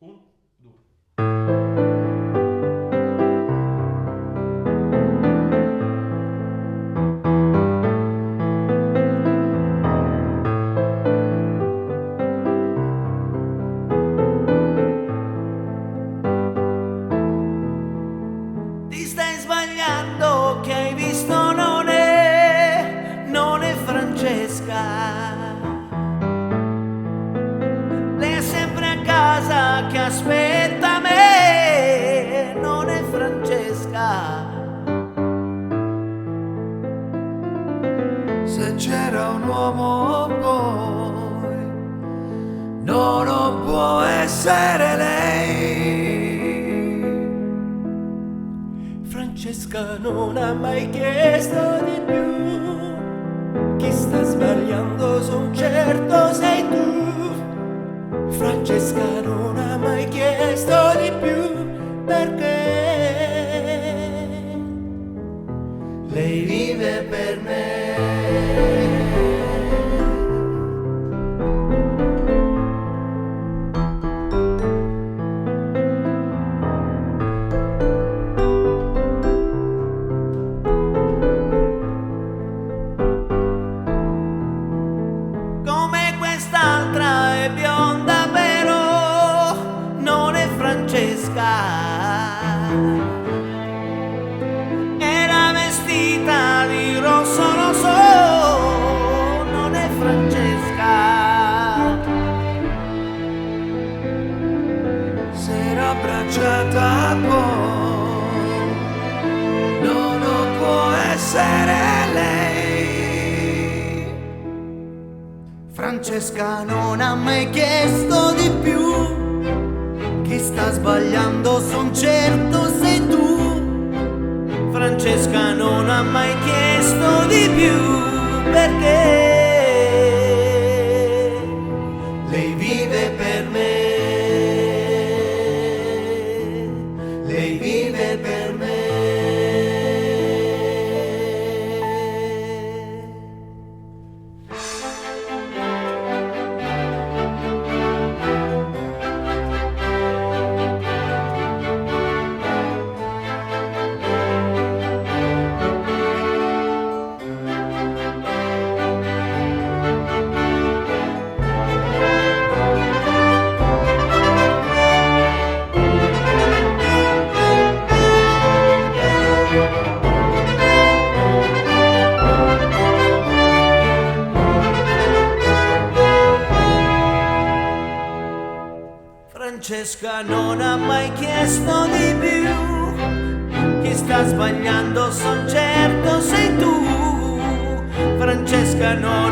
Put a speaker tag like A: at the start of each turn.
A: Un, due.
B: Ti stai sbagliando, che hai visto non è Francesca. Lei è sempre a casa che aspetta me, non è Francesca. Se c'era un uomo poi, no, non può essere lei. Francesca non ha mai chiesto di più, chi sta sbagliando son certo sei tu. Francesca non ha mai chiesto di più, perché lei vive per me. Come quest'altra è bionda però non è Francesca. Era vestita di rosso rosso, non è Francesca. S'era abbracciata poi, no, non può essere lei. Francesca non ha mai chiesto di più, chi sta sbagliando son certo sei tu. Francesca non ha mai chiesto di più, perché lei vive per me. Lei vive per me. Francesca non ha mai chiesto di più, chi sta sbagliando son certo sei tu. Francesca non